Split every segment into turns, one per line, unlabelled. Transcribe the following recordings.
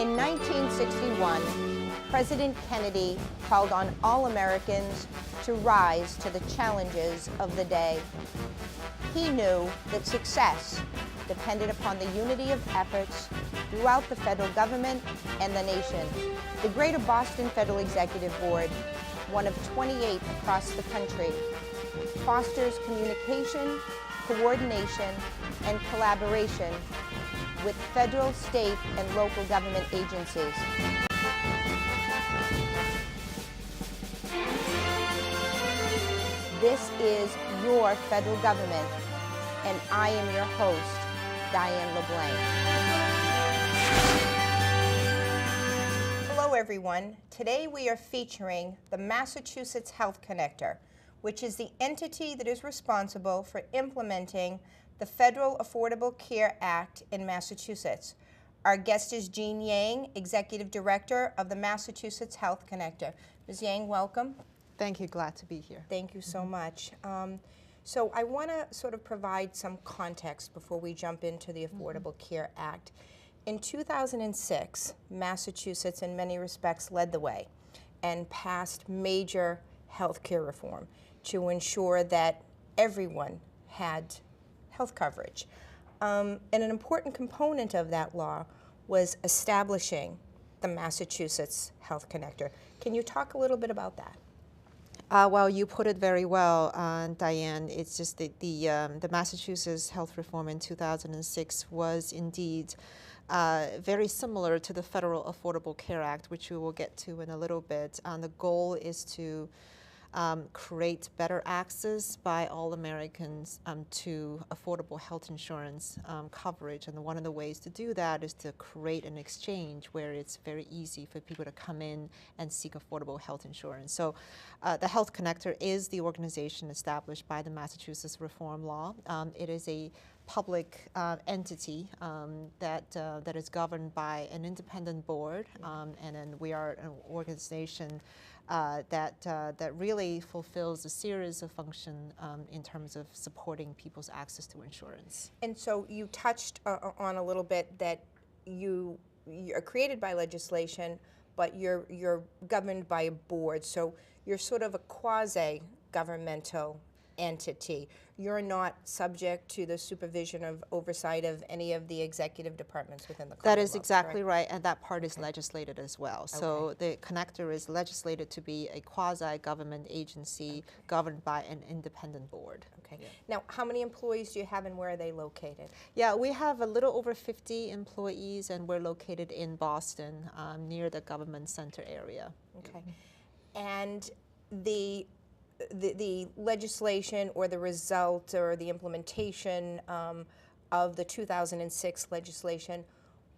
In 1961, President Kennedy called on all Americans to rise to the challenges of the day. He knew that success depended upon the unity of efforts throughout the federal government and the nation. The Greater Boston Federal Executive Board, one of 28 across the country, fosters communication, coordination, and collaboration with federal, state, and local government agencies. This is your federal government, and I am your host, Diane LeBlanc. Hello, everyone. Today we are featuring the Massachusetts Health Connector, which is the entity that is responsible for implementing the Federal Affordable Care Act in Massachusetts. Our guest is Jean Yang, Executive Director of the Massachusetts Health Connector. Ms. Yang, welcome.
Thank you. Glad to be here.
Thank you so much. So I want to sort of provide some context before we jump into the Affordable Care Act. In 2006, Massachusetts, in many respects, led the way and passed major health care reform to ensure that everyone had health coverage. And an important component of that law was establishing the Massachusetts Health Connector. Can you talk a little bit about that?
Well, you put it very well, Diane. It's just that the Massachusetts health reform in 2006 was indeed very similar to the Federal Affordable Care Act, which we will get to in a little bit. The goal is to create better access by all Americans to affordable health insurance coverage. And one of the ways to do that is to create an exchange where it's very easy for people to come in and seek affordable health insurance. So the Health Connector is the organization established by the Massachusetts Reform Law. It is a public entity that is governed by an independent board, and then we are an organization that really fulfills a series of functions in terms of supporting people's access to insurance.
And so you touched on a little bit that you're created by legislation, but you're governed by a board. So you're sort of a quasi-governmental entity. You're not subject to the supervision of oversight of any of the executive departments within the Commonwealth.
That is exactly right, and that part is legislated as well. So the connector is legislated to be a quasi-government agency governed by an independent board.
Okay. Yeah. Now, how many employees do you have and where are they located?
Yeah, we have a little over 50 employees, and we're located in Boston, near the government center area.
Okay. And the legislation or the result or the implementation of the 2006 legislation,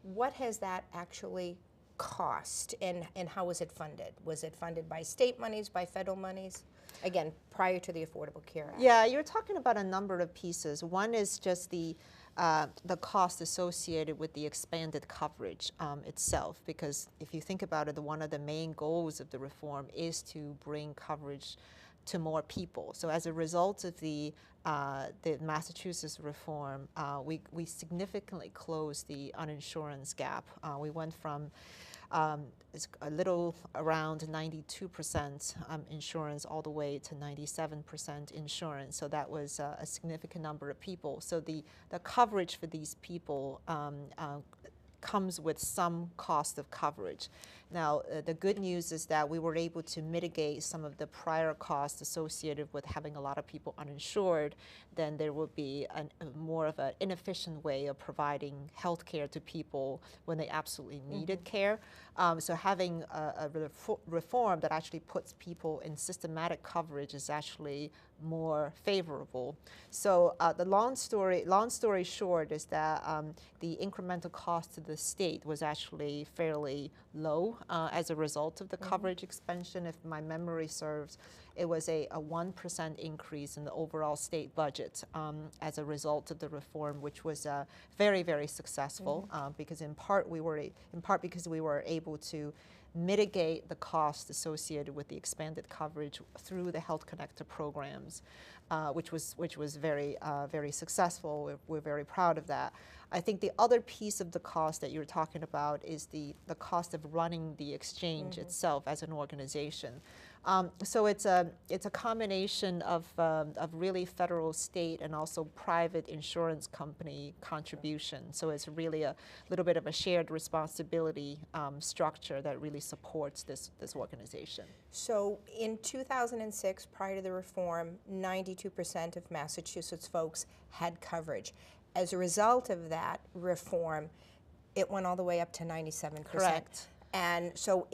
what has that actually cost and how was it funded? Was it funded by state monies, by federal monies? Again, prior to the Affordable Care Act.
Yeah, you're talking about a number of pieces. One is just the cost associated with the expanded coverage itself, because if you think about it, one of the main goals of the reform is to bring coverage to more people. So as a result of the Massachusetts reform, we significantly closed the uninsurance gap. We went from a little around 92% insurance all the way to 97% insurance. So that was a significant number of people. So the coverage for these people comes with some cost of coverage. Now, the good news is that we were able to mitigate some of the prior costs associated with having a lot of people uninsured. Then there would be more of an inefficient way of providing health care to people when they absolutely needed care. So having a reform that actually puts people in systematic coverage is actually more favorable. So the long story short is that the incremental cost to the state was actually fairly low as a result of the coverage expansion. If my memory serves, it was a 1% increase in the overall state budget as a result of the reform, which was very, very successful because in part because we were able to mitigate the cost associated with the expanded coverage through the Health Connector programs, which was very, very successful. We're very proud of that. I think the other piece of the cost that you're talking about is the cost of running the exchange itself as an organization. So it's a combination of really federal, state, and also private insurance company contribution. So it's really a little bit of a shared responsibility structure that really supports this organization.
So in 2006, prior to the reform, 92% of Massachusetts folks had coverage. As a result of that reform, it went all the way up to 97%.
Correct.
And so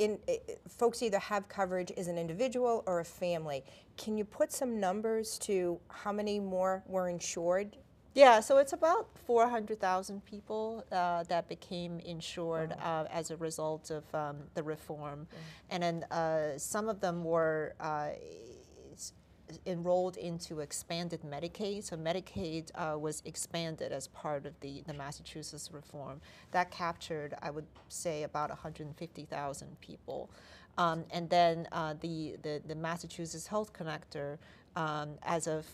folks either have coverage as an individual or a family. Can you put some numbers to how many more were insured?
Yeah, so it's about 400,000 people that became insured as a result of the reform. And then some of them were enrolled into expanded Medicaid. So Medicaid was expanded as part of the Massachusetts reform. That captured, I would say, about 150,000 people. And then the Massachusetts Health Connector, as of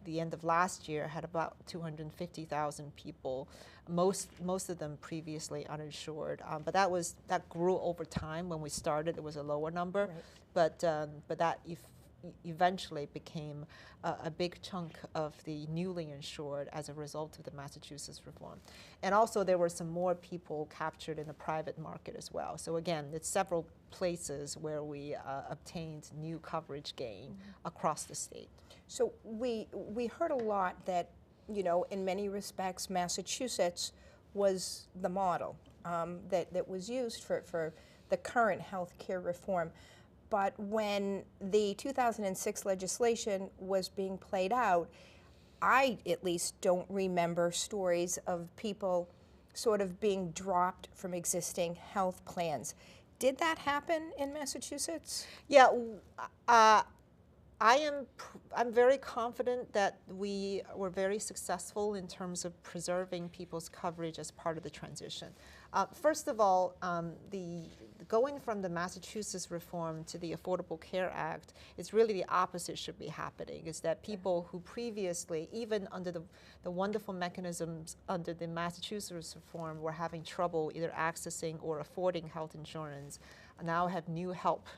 the end of last year, had about 250,000 people, most of them previously uninsured. But that grew over time. When we started, it was a lower number, but that eventually became a big chunk of the newly insured as a result of the Massachusetts reform. And also there were some more people captured in the private market as well. So again, it's several places where we obtained new coverage gain across the state.
So we heard a lot that, in many respects, Massachusetts was the model that was used for the current health care reform. But when the 2006 legislation was being played out, I at least don't remember stories of people sort of being dropped from existing health plans. Did that happen in Massachusetts?
Yeah, I'm very confident that we were very successful in terms of preserving people's coverage as part of the transition. First of all, going from the Massachusetts reform to the Affordable Care Act, it's really the opposite should be happening, is that people who previously, even under the wonderful mechanisms under the Massachusetts reform, were having trouble either accessing or affording health insurance, now have new help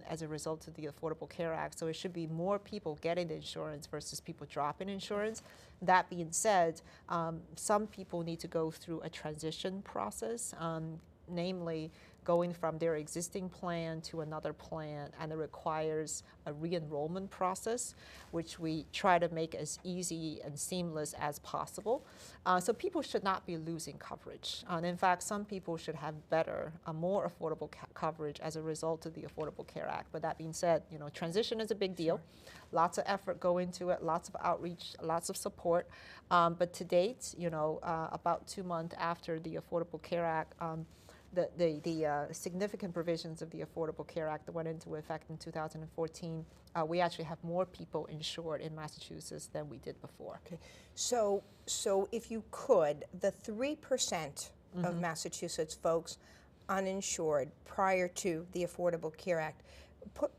as a result of the Affordable Care Act. So it should be more people getting the insurance versus people dropping insurance. That being said, some people need to go through a transition process, namely going from their existing plan to another plan, and it requires a re-enrollment process, which we try to make as easy and seamless as possible. So people should not be losing coverage. And in fact, some people should have better, more affordable coverage as a result of the Affordable Care Act. But that being said, transition is a big deal. Sure. Lots of effort go into it, lots of outreach, lots of support. But to date, about 2 months after the Affordable Care Act, the significant provisions of the Affordable Care Act that went into effect in 2014, we actually have more people insured in Massachusetts than we did before.
Okay, so if you could, the 3% of Massachusetts folks uninsured prior to the Affordable Care Act,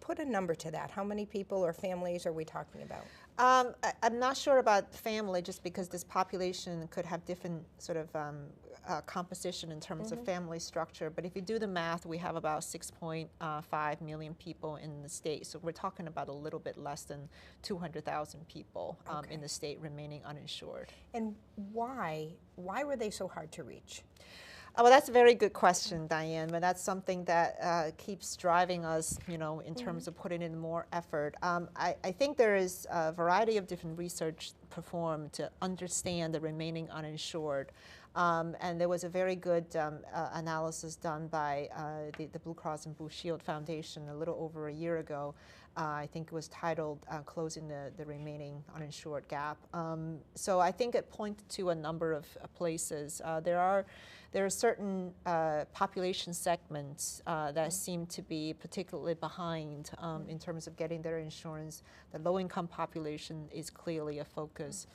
put a number to that. How many people or families are we talking about?
I'm not sure about family, just because this population could have different sort of composition in terms of family structure. But if you do the math, we have about 6.5 million people in the state. So we're talking about a little bit less than 200,000 people in the state remaining uninsured.
And why were they so hard to reach?
Well, that's a very good question, Diane, but that's something that keeps driving us, in terms of putting in more effort. I think there is a variety of different research performed to understand the remaining uninsured. And there was a very good analysis done by the Blue Cross and Blue Shield Foundation a little over a year ago. I think it was titled Closing the Remaining Uninsured Gap. So I think it pointed to a number of places. There are certain population segments that seem to be particularly behind in terms of getting their insurance. The low-income population is clearly a focus.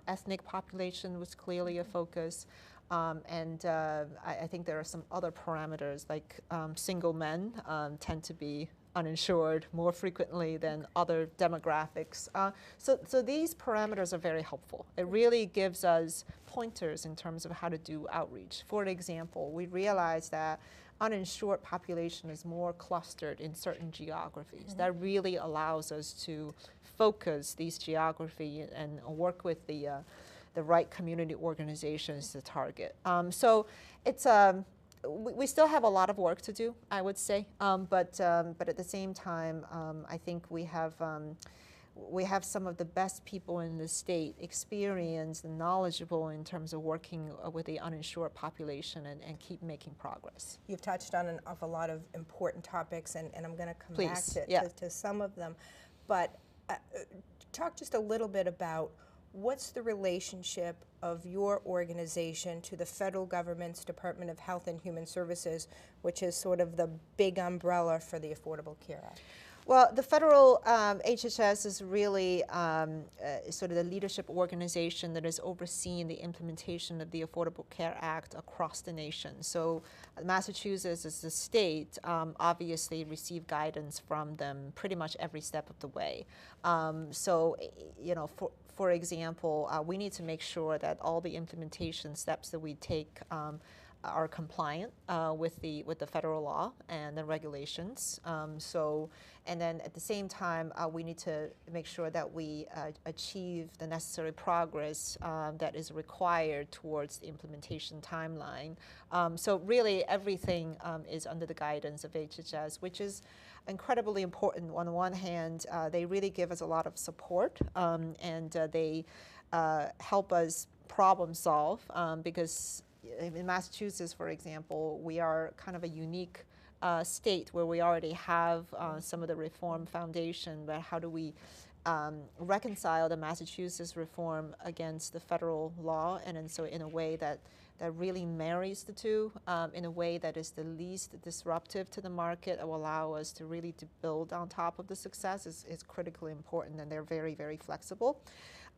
Ethnic population was clearly a focus. And I think there are some other parameters, like single men tend to be uninsured more frequently than other demographics. So these parameters are very helpful. It really gives us pointers in terms of how to do outreach. For example, we realize that uninsured population is more clustered in certain geographies. That really allows us to focus these geography and work with the right community organizations to target. So it's we still have a lot of work to do, I would say, but at the same time, I think we have some of the best people in the state, experienced and knowledgeable in terms of working with the uninsured population and keep making progress.
You've touched on an awful lot of important topics, and I'm going to come
Please,
back to some of them, but talk just a little bit about what's the relationship of your organization to the federal government's Department of Health and Human Services, which is sort of the big umbrella for the Affordable Care Act?
Well, the federal HHS is really sort of the leadership organization that is overseeing the implementation of the Affordable Care Act across the nation. So Massachusetts as a state obviously receive guidance from them pretty much every step of the way. So, you know, for example, we need to make sure that all the implementation steps that we take are compliant with the federal law and the regulations. And then at the same time, we need to make sure that we achieve the necessary progress that is required towards the implementation timeline. So really everything is under the guidance of HHS, which is incredibly important. On the one hand, they really give us a lot of support, and they help us problem solve because in Massachusetts, for example, we are kind of a unique state where we already have some of the reform foundation, but how do we reconcile the Massachusetts reform against the federal law, and so in a way that really marries the two, in a way that is the least disruptive to the market, that will allow us to really build on top of the success is critically important, and they're very, very flexible.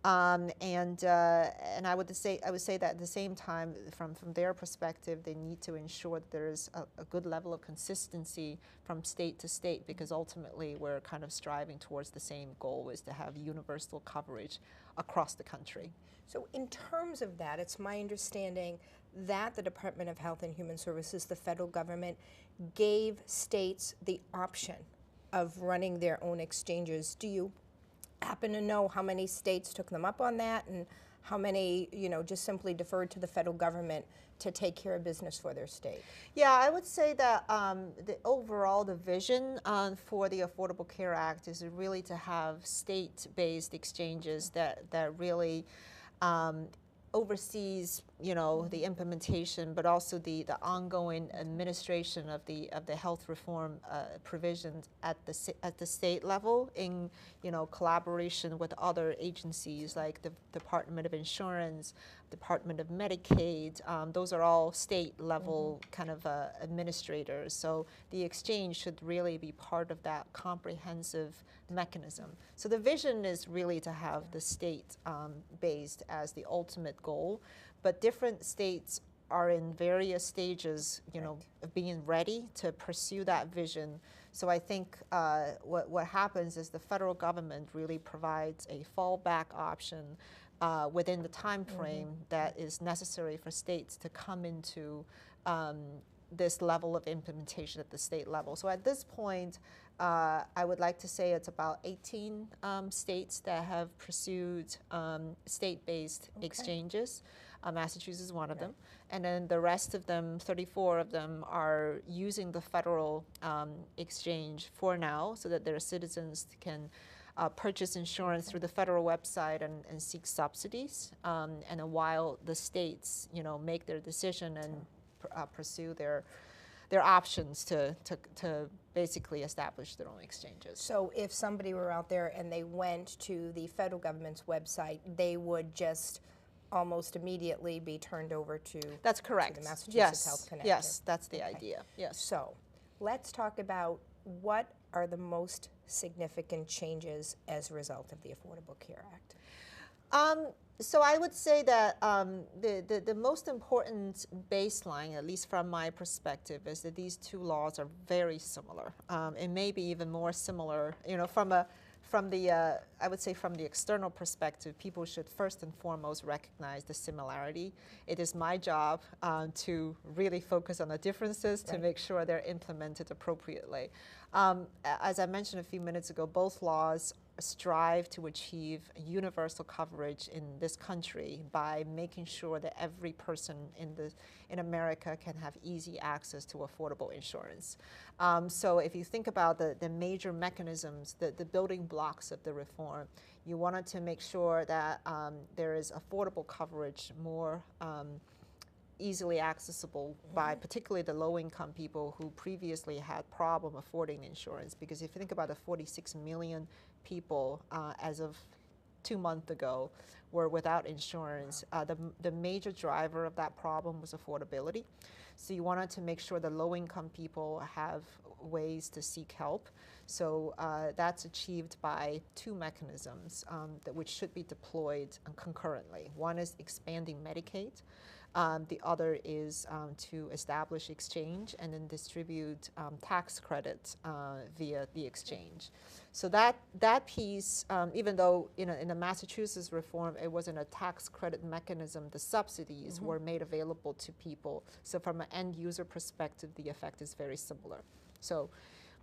And I would say that at the same time, from their perspective, they need to ensure that there is a good level of consistency from state to state, because ultimately we're kind of striving towards the same goal, is to have universal coverage across the country.
So in terms of that, it's my understanding that the Department of Health and Human Services, the federal government, gave states the option of running their own exchanges. Do you happen to know how many states took them up on that, and how many, you know, just simply deferred to the federal government to take care of business for their state?
Yeah, I would say that the vision for the Affordable Care Act is really to have state-based exchanges that really oversees, you know, the implementation, but also the ongoing administration of the health reform provisions at the state level, in, you know, collaboration with other agencies like the Department of Insurance, Department of Medicaid. Those are all state level kind of administrators. So the exchange should really be part of that comprehensive mechanism. So the vision is really to have the state based as the ultimate goal, but different states are in various stages, you know, of being ready to pursue that vision. So I think what happens is the federal government really provides a fallback option within the time frame that is necessary for states to come into this level of implementation at the state level. So at this point, I would like to say it's about 18 states that have pursued state-based exchanges. Massachusetts is one of them. And then the rest of them, 34 of them, are using the federal exchange for now, so that their citizens can purchase insurance through the federal website and seek subsidies. And then while the states, you know, make their decision and pursue their options to basically establish their own exchanges.
So if somebody were out there and they went to the federal government's website, they would just almost immediately be turned over to,
that's correct,
to the Massachusetts Health Connector.
Yes, that's the idea. Yes.
So let's talk about what are the most significant changes as a result of the Affordable Care Act.
So I would say that the most important baseline, at least from my perspective, is that these two laws are very similar, and maybe even more similar. You know, from the I would say from the external perspective, people should first and foremost recognize the similarity. It is my job to really focus on the differences to make sure they're implemented appropriately. As I mentioned a few minutes ago, both laws strive to achieve universal coverage in this country by making sure that every person in America can have easy access to affordable insurance. So if you think about the major mechanisms, the building blocks of the reform, you wanted to make sure that there is affordable coverage, more easily accessible by particularly the low-income people who previously had problem affording insurance. Because if you think about the 46 million people as of 2 months ago were without insurance, the major driver of that problem was affordability. So you wanted to make sure the low-income people have ways to seek help. So that's achieved by two mechanisms which should be deployed concurrently. One is expanding Medicaid. The other is to establish exchange and then distribute tax credits via the exchange. So that piece, even though in the Massachusetts reform, it wasn't a tax credit mechanism, the subsidies were made available to people. So from an end user perspective, the effect is very similar. So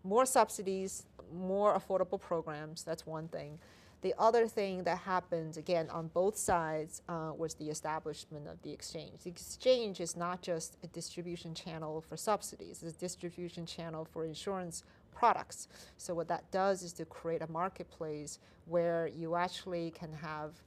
more subsidies, more affordable programs, that's one thing. The other thing that happened, again, on both sides was the establishment of the exchange. The exchange is not just a distribution channel for subsidies, it's a distribution channel for insurance products. So what that does is to create a marketplace where you actually can have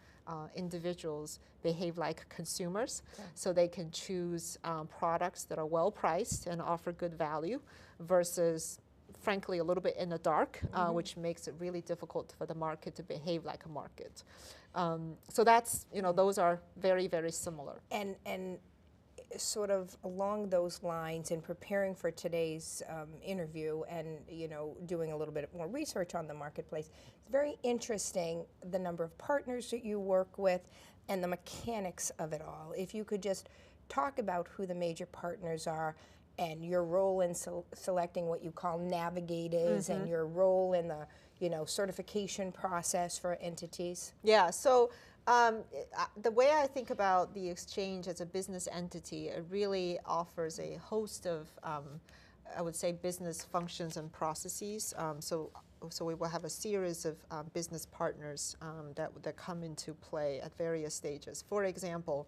individuals behave like consumers, so they can choose products that are well priced and offer good value versus frankly a little bit in the dark, which makes it really difficult for the market to behave like a market. So that's, those are very, very similar.
And sort of along those lines, in preparing for today's interview and doing a little bit more research on the marketplace, it's very interesting the number of partners that you work with and the mechanics of it all. If you could just talk about who the major partners are and your role in selecting what you call navigators and your role in the certification process for entities.
Yeah, so the way I think about the exchange as a business entity, it really offers a host of, I would say, business functions and processes. So we will have a series of business partners that come into play at various stages. For example,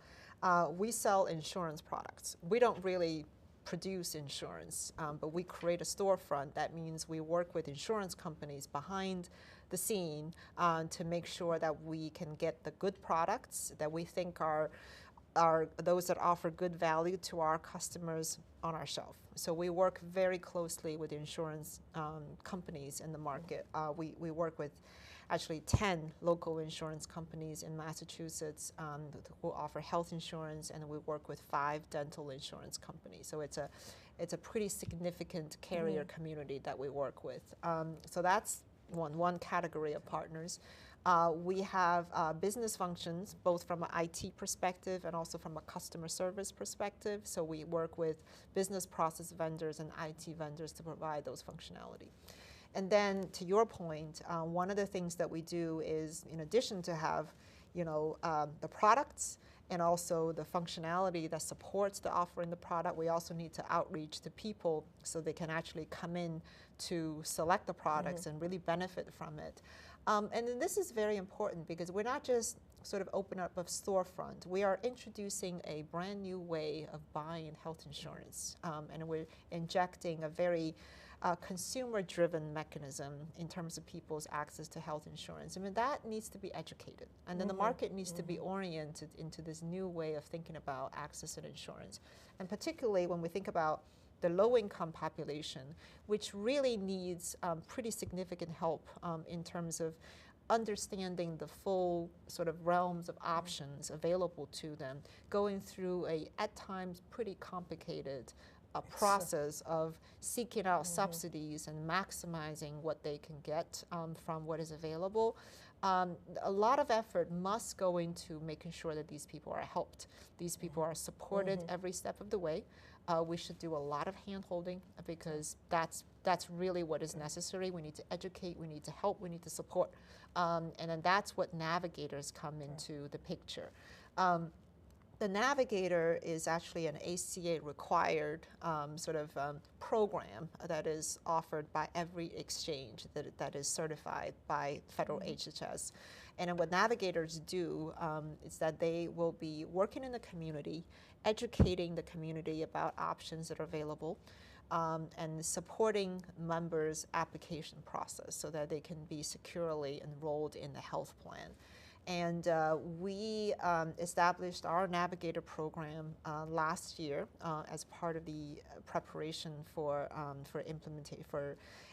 we sell insurance products. We don't really produce insurance, but we create a storefront. That means we work with insurance companies behind the scene to make sure that we can get the good products that we think are those that offer good value to our customers on our shelf. So we work very closely with insurance companies in the market. We work with actually 10 local insurance companies in Massachusetts who offer health insurance, and we work with 5 dental insurance companies. So it's a pretty significant carrier community that we work with. So that's one category of partners. We have business functions, both from an IT perspective and also from a customer service perspective. So we work with business process vendors and IT vendors to provide those functionality. And then, to your point, one of the things that we do is, in addition to have, the products and also the functionality that supports the offering the product, we also need to outreach to people so they can actually come in to select the products and really benefit from it. And then this is very important because we're not just sort of open up a storefront. We are introducing a brand new way of buying health insurance, and we're injecting a very consumer-driven mechanism in terms of people's access to health insurance. I mean, that needs to be educated, and then the market needs to be oriented into this new way of thinking about access to insurance. And particularly when we think about the low-income population, which really needs pretty significant help in terms of understanding the full sort of realms of options available to them, going through at times, pretty complicated process of seeking out subsidies and maximizing what they can get from what is available. A lot of effort must go into making sure that these people are helped. These people are supported every step of the way. We should do a lot of hand-holding because that's really what is necessary. We need to educate, we need to help, we need to support. And then that's what navigators come into the picture. The navigator is actually an ACA required program that is offered by every exchange that is certified by federal HHS. And then what navigators do is that they will be working in the community, educating the community about options that are available, and supporting members' application process so that they can be securely enrolled in the health plan. And we established our Navigator program last year as part of the preparation for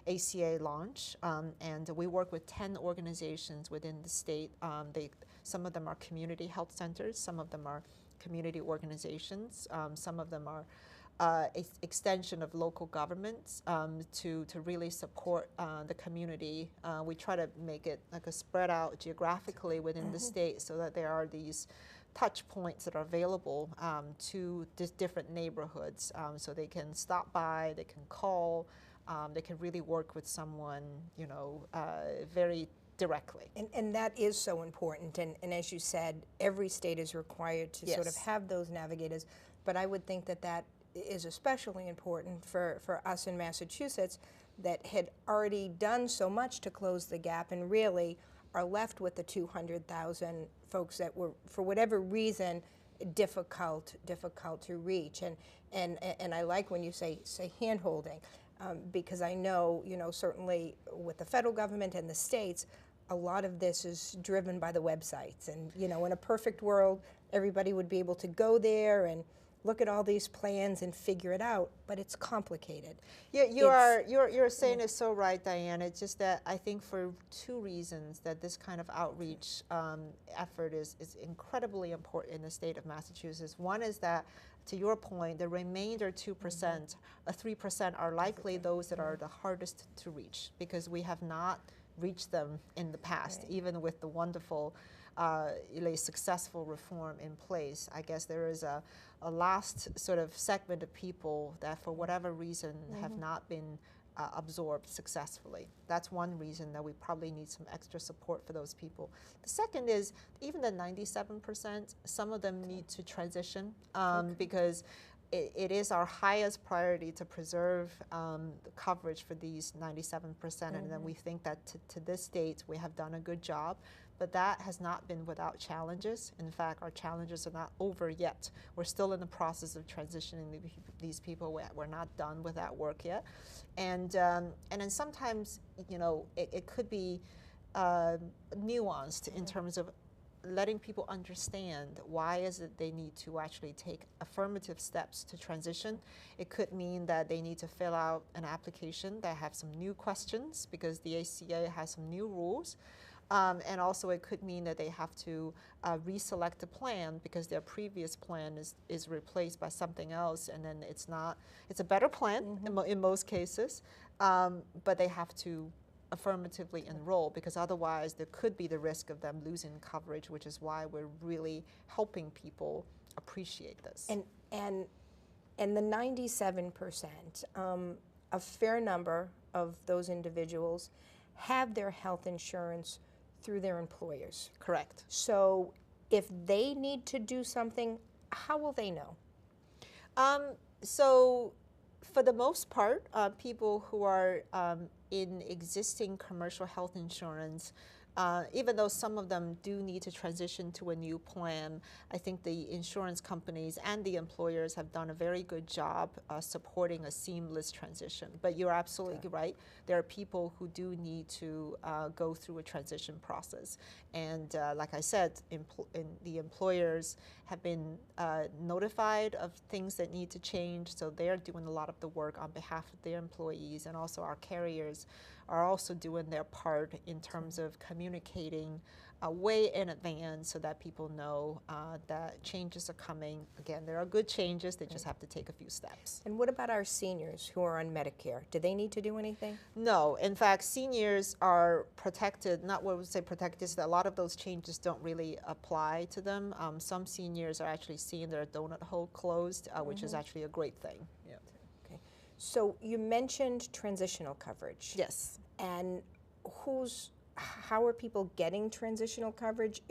ACA launch. And we work with 10 organizations within the state. Some of them are community health centers, some of them are community organizations, some of them are extension of local governments to really support the community. We try to make it like a spread out geographically within the state so that there are these touch points that are available to different neighborhoods so they can stop by, they can call, they can really work with someone, very directly.
And that is so important. And as you said, every state is required to sort of have those navigators. But I would think that that is especially important for us in Massachusetts that had already done so much to close the gap and really are left with the 200,000 folks that were, for whatever reason, difficult to reach. And I like when you say hand-holding, because I know, certainly with the federal government and the states, a lot of this is driven by the websites. And, in a perfect world, everybody would be able to go there and look at all these plans and figure it out, but it's complicated.
Yeah, you're saying it so right, Diane. It's just that I think for two reasons that this kind of outreach effort is incredibly important in the state of Massachusetts. One is that, to your point, the remainder 2%, 3% are likely those that are the hardest to reach because we have not reached them in the past, even with the wonderful successful reform in place. I guess there is a last sort of segment of people that for whatever reason have not been absorbed successfully. That's one reason that we probably need some extra support for those people. The second is even the 97%, some of them need to transition because it is our highest priority to preserve the coverage for these 97%, and then we think that to this date we have done a good job, but that has not been without challenges. In fact, our challenges are not over yet. We're still in the process of transitioning these people. We're not done with that work yet, and then sometimes it could be nuanced in terms of letting people understand why is it they need to actually take affirmative steps to transition. It could mean that they need to fill out an application that have some new questions because the ACA has some new rules. And also it could mean that they have to reselect a plan because their previous plan is replaced by something else, and then it's a better plan in most cases, but they have to affirmatively enroll because otherwise there could be the risk of them losing coverage, which is why we're really helping people appreciate this.
And the 97%, a fair number of those individuals have their health insurance through their employers.
Correct.
So if they need to do something, how will they know?
So for the most part, people who are in existing commercial health insurance, even though some of them do need to transition to a new plan, I think the insurance companies and the employers have done a very good job supporting a seamless transition. But you're absolutely right. There are people who do need to go through a transition process. And like I said, the employers have been notified of things that need to change, so they're doing a lot of the work on behalf of their employees, and also our carriers are also doing their part in terms of communicating way in advance so that people know that changes are coming. Again, there are good changes, they just have to take a few steps.
And what about our seniors who are on Medicare? Do they need to do anything?
No, in fact, seniors are protected, not what we would say protected, is that a lot of those changes don't really apply to them. Some seniors are actually seeing their donut hole closed, which is actually a great thing. Yeah.
Okay. So you mentioned transitional coverage.
Yes.
And how are people getting transitional coverage?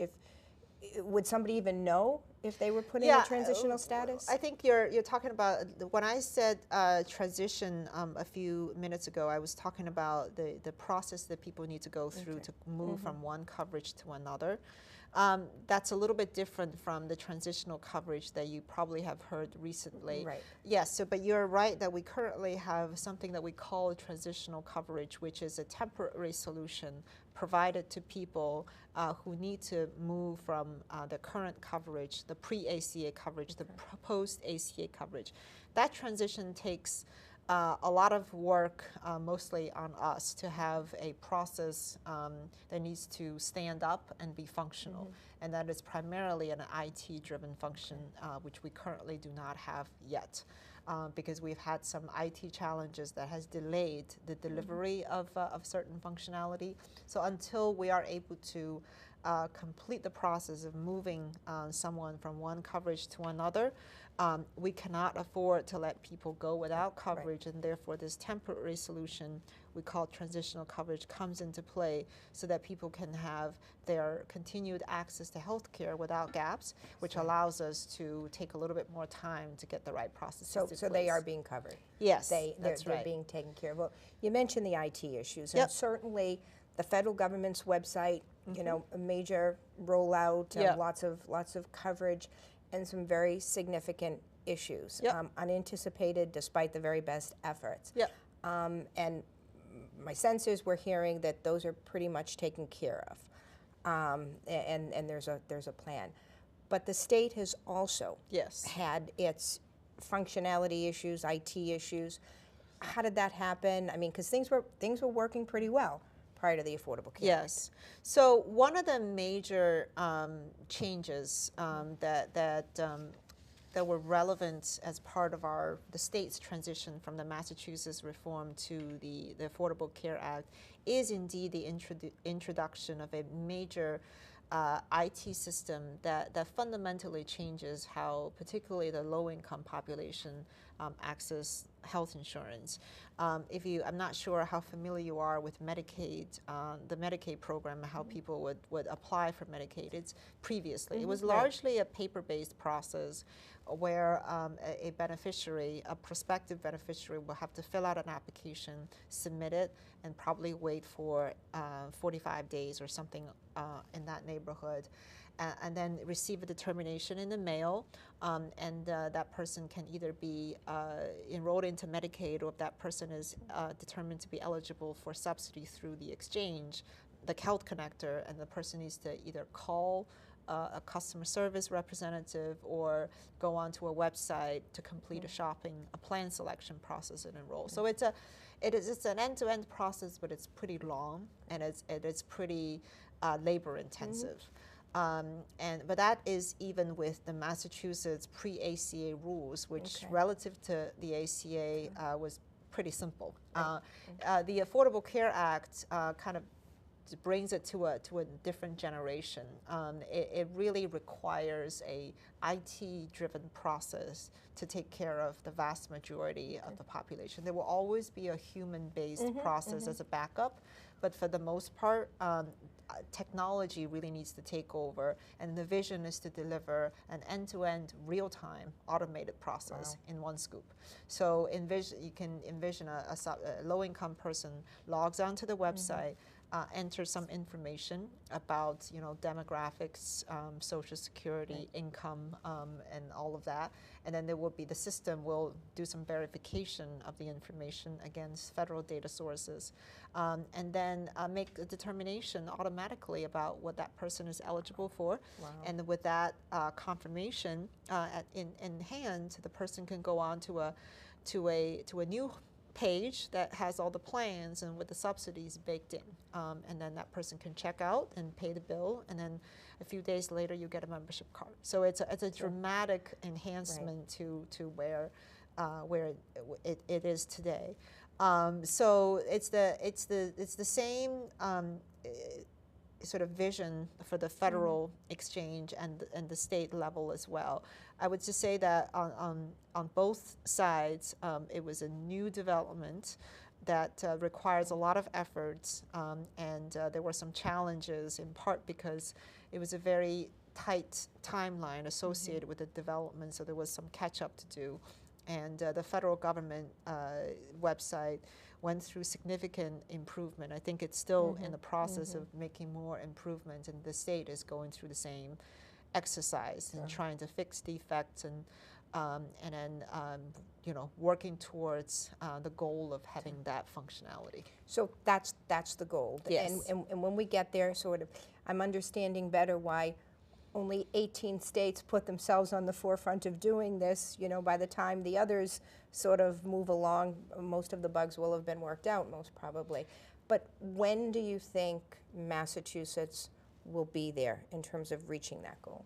Would somebody even know if they were put in a transitional status?
I think you're talking about, when I said transition a few minutes ago, I was talking about the process that people need to go through to move from one coverage to another. That's a little bit different from the transitional coverage that you probably have heard recently.
Right.
Yes, but you're right that we currently have something that we call transitional coverage, which is a temporary solution provided to people who need to move from the current coverage, the pre-ACA coverage, the post-ACA coverage. That transition takes a lot of work, mostly on us, to have a process that needs to stand up and be functional. And that is primarily an IT-driven function, which we currently do not have yet. Because we've had some IT challenges that has delayed the delivery of certain functionality. So until we are able to complete the process of moving someone from one coverage to another, we cannot afford to let people go without coverage, and therefore this temporary solution we call transitional coverage comes into play so that people can have their continued access to health care without gaps, which allows us to take a little bit more time to get the right processes in place.
So they are being covered?
Yes,
they're being taken care of. Well, you mentioned the IT issues, and certainly the federal government's website, you know, a major rollout, lots of coverage, and some very significant issues, unanticipated despite the very best efforts. And my sense is we're hearing that those are pretty much taken care of, and there's a plan. But the state has also had its functionality issues, IT issues. How did that happen? I mean, because things were working pretty well prior to the Affordable Care Act.
So one of the major changes that were relevant as part of the state's transition from the Massachusetts reform to the Affordable Care Act is indeed the introduction of a major IT system that fundamentally changes how particularly the low-income population access health insurance. I'm not sure how familiar you are with Medicaid, the Medicaid program, how people would apply for Medicaid. It's previously, it was largely a paper-based process where a beneficiary, a prospective beneficiary, will have to fill out an application, submit it, and probably wait for 45 days or something in that neighborhood, and then receive a determination in the mail, and that person can either be enrolled into Medicaid, or if that person is determined to be eligible for subsidy through the exchange, the Health Connector, and the person needs to either call a customer service representative or go onto a website to complete a plan selection process and enroll. So it's an end-to-end process, but it's pretty long, and it's pretty labor intensive. But that is even with the Massachusetts pre-ACA rules, which relative to the ACA was pretty simple. The Affordable Care Act kind of brings it to a different generation. It really requires a IT-driven process to take care of the vast majority of the population. There will always be a human-based process as a backup, but for the most part, technology really needs to take over, and the vision is to deliver an end-to-end, real-time, automated process in one scoop. So you can envision a low-income person logs onto the website, enter some information about demographics, Social Security, income, and all of that, and then the system will do some verification of the information against federal data sources, and then make a determination automatically about what that person is eligible for. And with that confirmation in hand, the person can go on to a new page that has all the plans and with the subsidies baked in. And then that person can check out and pay the bill, and then a few days later you get a membership card. So it's a dramatic enhancement to where it is today. So it's the same sort of vision for the federal exchange and the state level as well. I would just say that on both sides, it was a new development that requires a lot of efforts, and there were some challenges, in part because it was a very tight timeline associated with the development, so there was some catch-up to do. And the federal government website went through significant improvement. I think it's still in the process of making more improvement, and the state is going through the same exercise and trying to fix defects and then working towards the goal of having that functionality.
So that's the goal.
Yes.
And when we get there, sort of, I'm understanding better why only 18 states put themselves on the forefront of doing this. By the time the others sort of move along, most of the bugs will have been worked out, most probably. But when do you think Massachusetts will be there in terms of reaching that goal?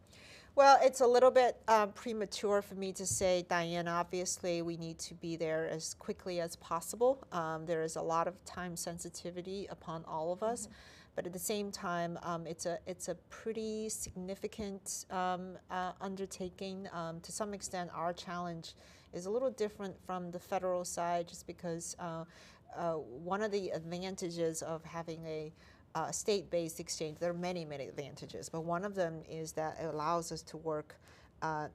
Well, it's a little bit premature for me to say, Diane. Obviously, we need to be there as quickly as possible. There is a lot of time sensitivity upon all of us. But at the same time, it's a pretty significant undertaking. To some extent, our challenge is a little different from the federal side, just because one of the advantages of having a state-based exchange, there are many advantages, but one of them is that it allows us to work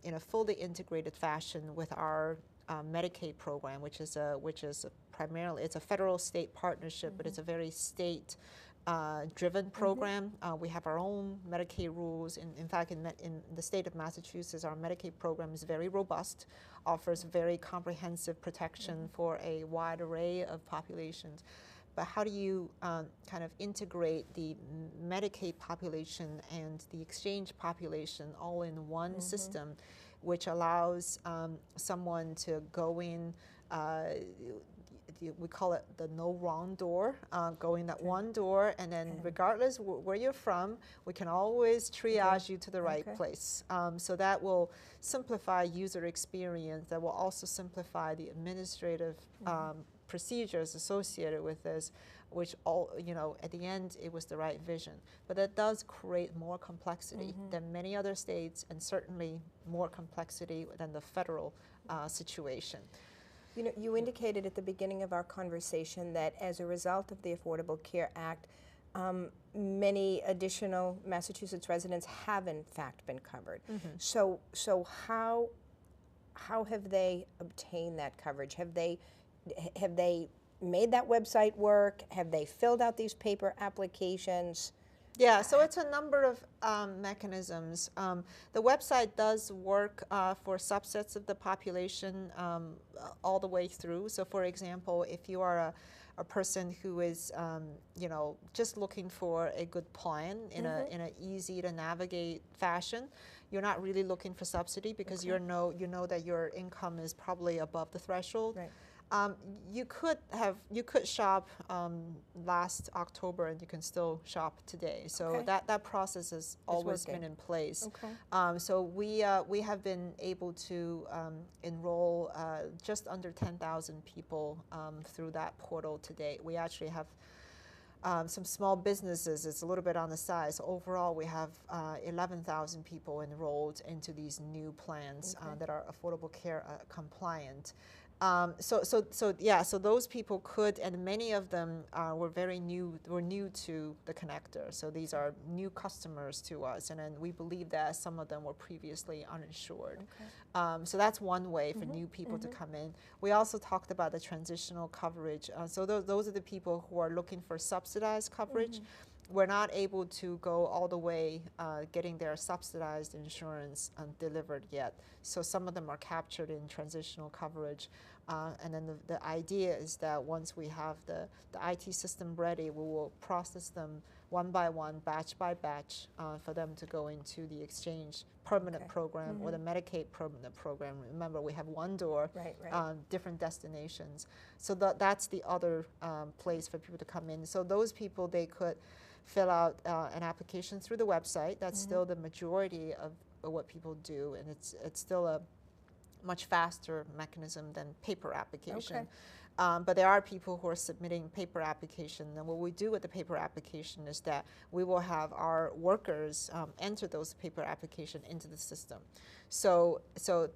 in a fully integrated fashion with our Medicaid program, which is primarily, it's a federal-state partnership, but it's a very state driven program. We have our own Medicaid rules. In fact, in the state of Massachusetts, our Medicaid program is very robust, offers very comprehensive protection for a wide array of populations. But how do you kind of integrate the Medicaid population and the exchange population all in one system, which allows someone to go in, we call it the no wrong door, go in that one door, and then regardless where you're from, we can always triage you to the right place. So that will simplify user experience. That will also simplify the administrative procedures associated with this, which at the end it was the right vision. But that does create more complexity than many other states, and certainly more complexity than the federal situation.
You indicated at the beginning of our conversation that as a result of the Affordable Care Act, many additional Massachusetts residents have in fact been covered. So how have they obtained that coverage? Have they made that website work? Have they filled out these paper applications?
Yeah, so it's a number of mechanisms. The website does work for subsets of the population all the way through. So for example, if you are a person who is just looking for a good plan in an easy to navigate fashion, you're not really looking for subsidy because you know that your income is probably above the threshold.
Right.
You could shop last October, and you can still shop today. So that process has always been in place. So we have been able to enroll just under 10,000 people through that portal to date. We actually have some small businesses. It's a little bit on the side. So overall, we have 11,000 people enrolled into these new plans that are Affordable Care compliant. So those people could, and many of them were new to the connector. So these are new customers to us, and then we believe that some of them were previously uninsured. So that's one way for new people to come in. We also talked about the transitional coverage. So those are the people who are looking for subsidized coverage. We're not able to go all the way getting their subsidized insurance delivered yet. So some of them are captured in transitional coverage. And then the idea is that once we have the IT system ready, we will process them one by one, batch by batch, for them to go into the exchange permanent program or the Medicaid permanent program. Remember, we have one door, different destinations. So that's the other place for people to come in. So those people, they could fill out an application through the website. That's still the majority of what people do, and it's still a much faster mechanism than paper application. But there are people who are submitting paper application, and what we do with the paper application is that we will have our workers enter those paper application into the system. So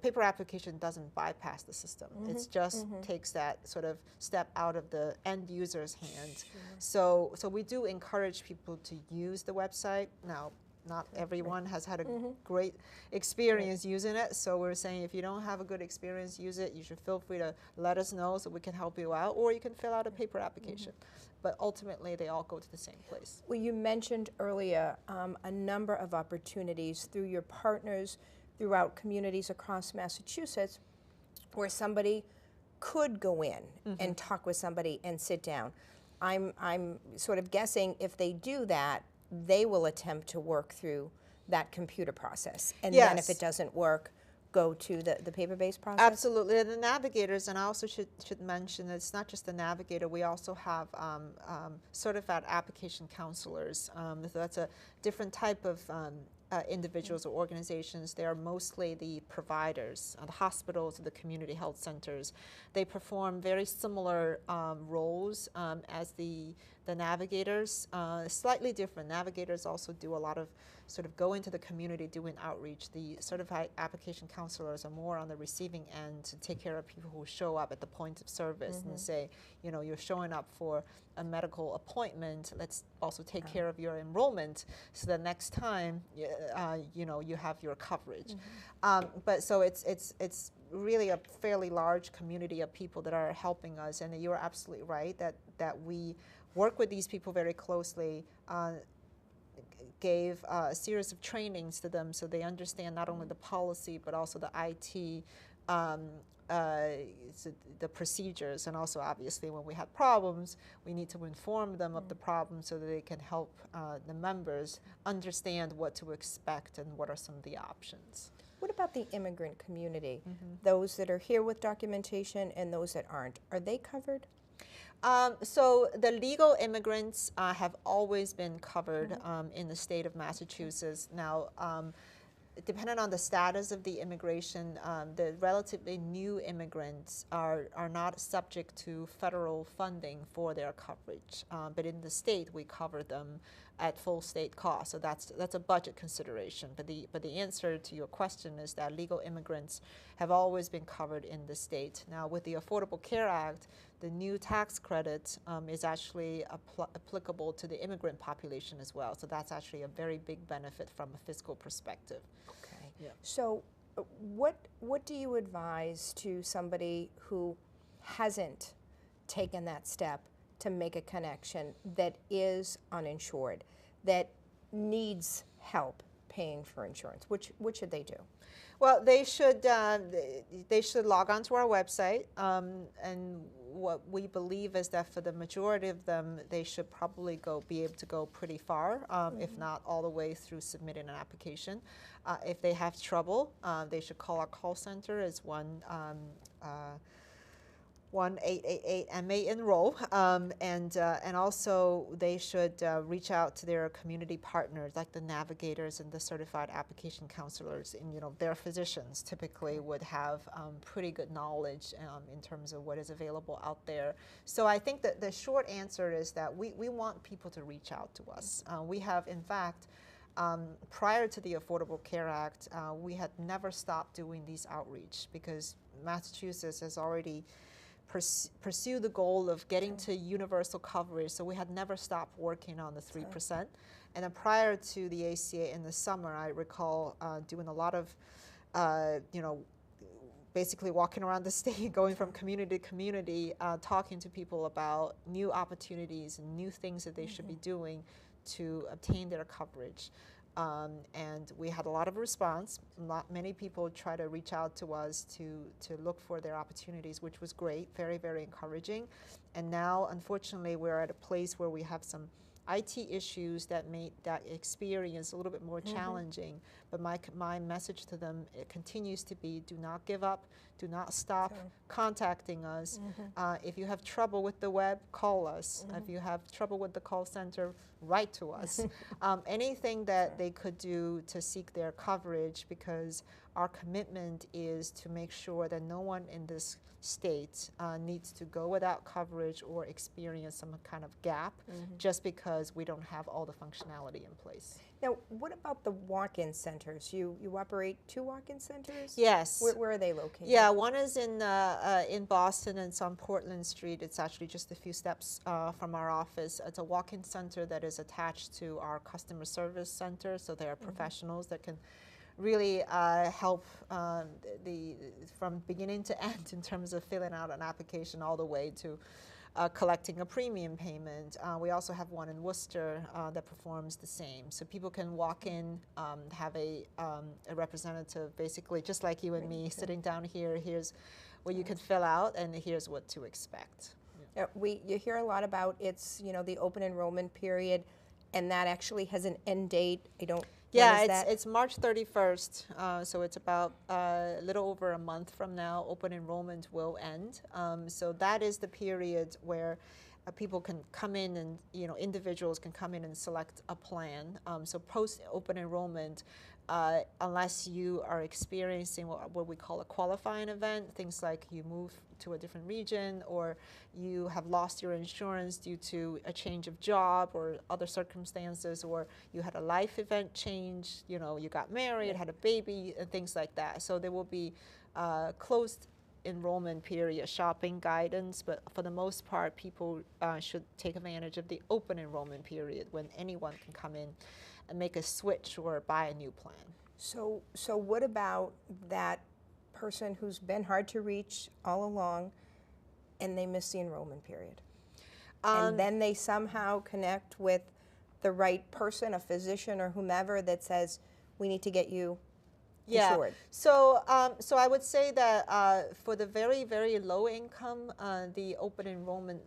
paper application doesn't bypass the system. It just takes that sort of step out of the end user's hand. So we do encourage people to use the website. Now, not everyone has had a great experience using it, so we're saying if you don't have a good experience, use it. You should feel free to let us know so we can help you out, or you can fill out a paper application. But ultimately, they all go to the same place.
Well, you mentioned earlier a number of opportunities through your partners throughout communities across Massachusetts where somebody could go in and talk with somebody and sit down. I'm sort of guessing if they do that, they will attempt to work through that computer process. And then if it doesn't work, go to the paper-based process?
Absolutely. The navigators, and I also should mention, it's not just the navigator, we also have certified application counselors. So that's a different type of individuals or organizations. They are mostly the providers, the hospitals, the community health centers. They perform very similar roles as the navigators, slightly different. Navigators also do a lot of sort of go into the community doing outreach. The certified application counselors are more on the receiving end to take care of people who show up at the point of service and say, you know, you're showing up for a medical appointment, let's also take care of your enrollment so that next time, you know, you have your coverage. But so it's really a fairly large community of people that are helping us, and you're absolutely right that we work with these people very closely, gave a series of trainings to them so they understand not only the policy but also the IT, the procedures, and also obviously when we have problems, we need to inform them of the problem so that they can help the members understand what to expect and what are some of the options.
What about the immigrant community? Those that are here with documentation and those that aren't, are they covered?
So the legal immigrants have always been covered in the state of Massachusetts. Now, depending on the status of the immigration, the relatively new immigrants are not subject to federal funding for their coverage. But in the state, we cover them at full state cost. So that's a budget consideration. But the answer to your question is that legal immigrants have always been covered in the state. Now, with the Affordable Care Act, the new tax credit is actually applicable to the immigrant population as well. So that's actually a very big benefit from a fiscal perspective.
Okay. Yeah. So what do you advise to somebody who hasn't taken that step to make a connection, that is uninsured, that needs help paying for insurance? What should they do?
Well, they should log on to our website, and what we believe is that for the majority of them, they should probably be able to go pretty far, if not all the way through submitting an application. If they have trouble, they should call our call center. It's 1-888-MA Enroll, and also they should reach out to their community partners like the navigators and the certified application counselors. And you know, their physicians typically would have pretty good knowledge in terms of what is available out there. So I think that the short answer is that we want people to reach out to us. We have, in fact, prior to the Affordable Care Act, we had never stopped doing these outreach because Massachusetts has already pursue the goal of getting to universal coverage, so we had never stopped working on the 3%. And then prior to the ACA in the summer, I recall doing a lot of, you know, basically walking around the state, going from community to community, talking to people about new opportunities and new things that they should be doing to obtain their coverage. And we had a lot of response. Many people try to reach out to us to look for their opportunities, which was great, very, very encouraging. And now, unfortunately, we're at a place where we have some IT issues that made that experience a little bit more challenging. But my message to them, it continues to be, do not give up, do not stop contacting us. If you have trouble with the web, call us. If you have trouble with the call center, write to us. Anything that they could do to seek their coverage, because our commitment is to make sure that no one in this state needs to go without coverage or experience some kind of gap just because we don't have all the functionality in place.
Now, what about the walk-in centers? You operate 2 walk-in centers?
Yes.
Where are they located?
Yeah, one is in Boston, and it's on Portland Street. It's actually just a few steps from our office. It's a walk-in center that is attached to our customer service center, so there are professionals that can really help from beginning to end in terms of filling out an application all the way to collecting a premium payment. We also have one in Worcester that performs the same. So people can walk in, have a representative, basically just like you and me, sitting down here. Here's what you can fill out, and here's what to expect.
You hear a lot about the open enrollment period, and that actually has an end date.
Yeah, it's March 31st, so it's about a little over a month from now. Open enrollment will end. So that is the period where people can come in and, individuals can come in and select a plan. So post open enrollment, unless you are experiencing what we call a qualifying event, things like you move to a different region, or you have lost your insurance due to a change of job or other circumstances, or you had a life event change, you got married, had a baby, and things like that. So there will be closed enrollment period shopping guidance, but for the most part, people should take advantage of the open enrollment period when anyone can come in and make a switch or buy a new plan.
So what about that person who's been hard to reach all along and they miss the enrollment period? And then they somehow connect with the right person, a physician or whomever, that says, we need to get you insured.
So I would say that for the very, very low income, the open enrollment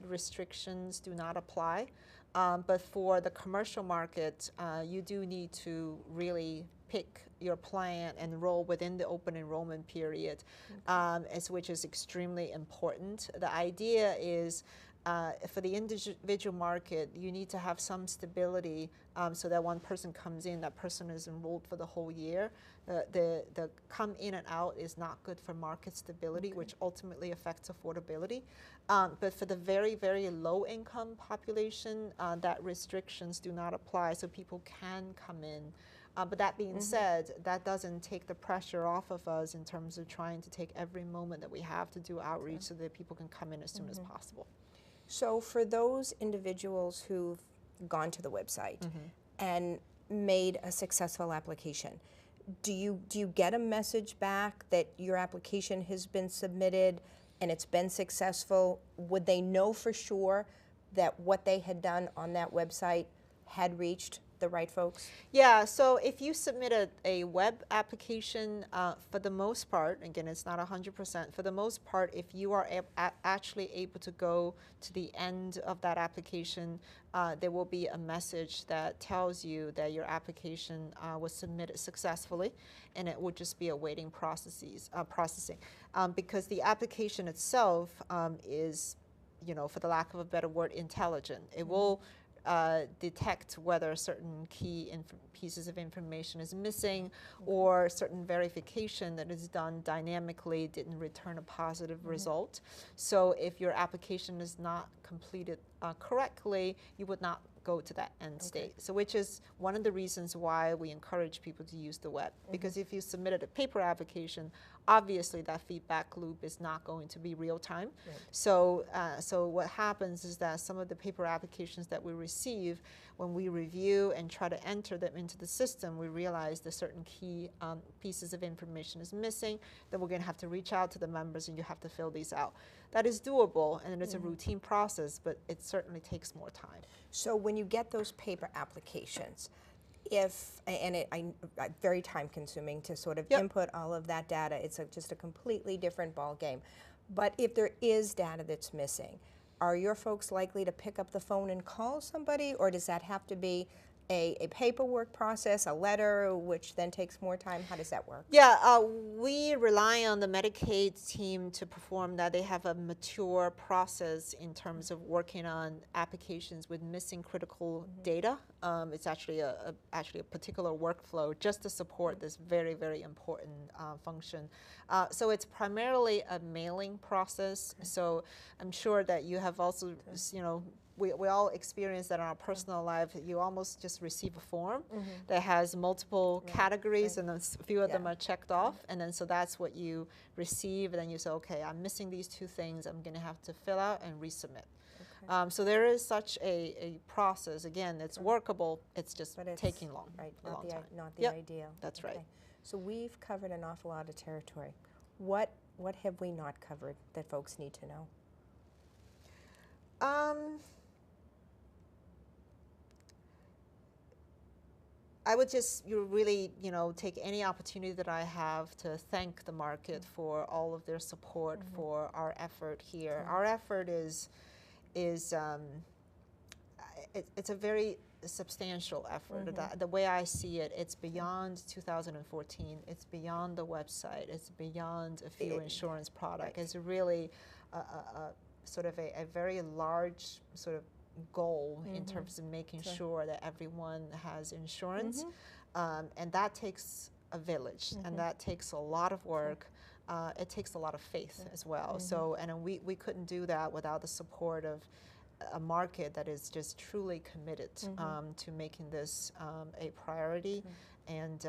restrictions do not apply. But for the commercial market, you do need to really pick your plan and enroll within the open enrollment period, which is extremely important. The idea is for the individual market, you need to have some stability so that one person comes in, that person is enrolled for the whole year. The come in and out is not good for market stability, which ultimately affects affordability. But for the very, very low income population, that restrictions do not apply, so people can come in. But that being said, that doesn't take the pressure off of us in terms of trying to take every moment that we have to do outreach so that people can come in as soon as possible.
So for those individuals who've gone to the website and made a successful application, do you get a message back that your application has been submitted and it's been successful? Would they know for sure that what they had done on that website had reached the right folks?
Yeah, so if you submitted a web application, for the most part, again, it's not 100%, for the most part, if you are actually able to go to the end of that application, there will be a message that tells you that your application was submitted successfully, and it would just be awaiting processing. Because the application itself is, for the lack of a better word, intelligent. It will detect whether certain key pieces of information is missing, or certain verification that is done dynamically didn't return a positive result. So if your application is not completed correctly, you would not go to that end state. So which is one of the reasons why we encourage people to use the web. Because if you submitted a paper application, obviously that feedback loop is not going to be real time. So what happens is that some of the paper applications that we receive, when we review and try to enter them into the system, we realize that certain key pieces of information is missing, then we're going to have to reach out to the members and you have to fill these out. That is doable, and it's a routine process, but it certainly takes more time.
So when you get those paper applications, very time consuming to sort of input all of that data, it's just a completely different ball game. But if there is data that's missing, are your folks likely to pick up the phone and call somebody, or does that have to be a paperwork process, a letter, which then takes more time? How does that work?
Yeah, we rely on the Medicaid team to perform that. They have a mature process in terms of working on applications with missing critical data. It's actually a particular workflow just to support this very, very important function. So it's primarily a mailing process. So I'm sure that you have also, you know, we all experience that in our personal life. You almost just receive a form that has multiple categories, and a few of them are checked off, and then so that's what you receive, and then you say, okay, I'm missing these two things, I'm going to have to fill out and resubmit. So there is such a process. Again, it's workable, it's just taking long,
right,
a long time.
Not the ideal.
That's right.
So we've covered an awful lot of territory. What have we not covered that folks need to know?
I would just really, you know, take any opportunity that I have to thank the market for all of their support for our effort here. Our effort is it's a very substantial effort. The way I see it, it's beyond 2014. It's beyond the website. It's beyond a few insurance product. It's really a sort of a very large sort of goal in terms of making sure that everyone has insurance, and that takes a village, and that takes a lot of work. It takes a lot of faith as well. So, and we couldn't do that without the support of a market that is just truly committed to making this a priority, and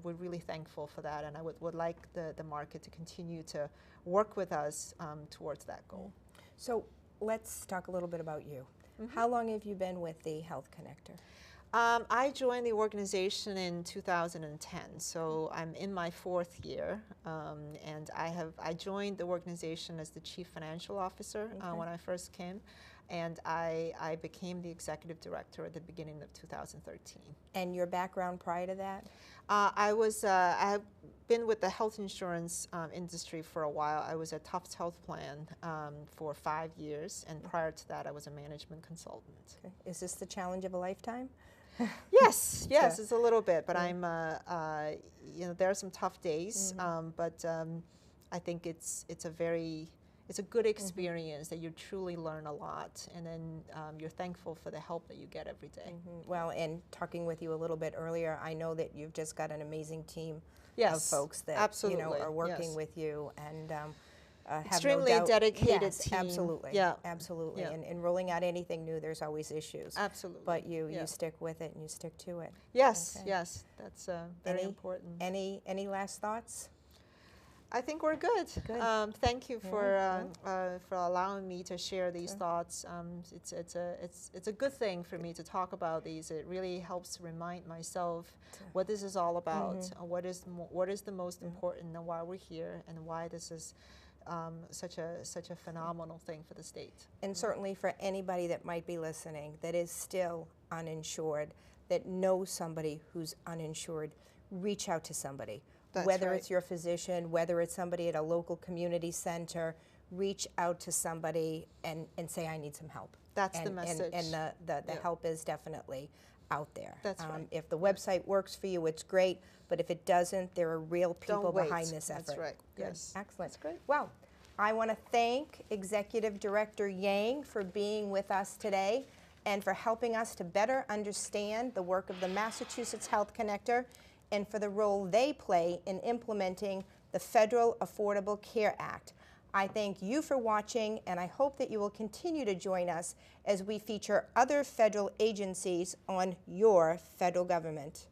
we're really thankful for that. And I would like the market to continue to work with us towards that goal.
So let's talk a little bit about you. How long have you been with the Health Connector?
I joined the organization in 2010, so I'm in my 4th year, and I joined the organization as the Chief Financial Officer when I first came, and I became the Executive Director at the beginning of 2013.
And your background prior to that?
I have been with the health insurance industry for a while. I was at Tufts Health Plan for 5 years, and prior to that I was a management consultant.
Okay. Is this the challenge of a lifetime?
Yes, it's a little bit, but I'm, you know, there are some tough days, but I think it's a good experience that you truly learn a lot, and then you're thankful for the help that you get every day.
Well, and talking with you a little bit earlier, I know that you've just got an amazing team of folks that you know are working with you, and
extremely
have no doubt,
dedicated team.
Absolutely, absolutely. And rolling out anything new, there's always issues.
Absolutely.
But you stick with it and you stick to it.
Yes, that's very important.
Any last thoughts?
I think we're good. Thank you for allowing me to share these thoughts. It's a good thing for me to talk about these. It really helps remind myself what this is all about, what is the most important, and why we're here, and why this is such a phenomenal thing for the state.
And certainly for anybody that might be listening that is still uninsured, that knows somebody who's uninsured, reach out to somebody. Whether it's your physician, whether it's somebody at a local community center, reach out to somebody and say, I need some help.
That's the message.
And the help is definitely out there.
That's right.
If the website works for you, it's great. But if it doesn't, there are real people behind this effort.
That's right.
Good.
Yes.
Excellent. That's great. Well, I want to thank Executive Director Yang for being with us today and for helping us to better understand the work of the Massachusetts Health Connector and for the role they play in implementing the Federal Affordable Care Act. I thank you for watching, and I hope that you will continue to join us as we feature other federal agencies on your federal government.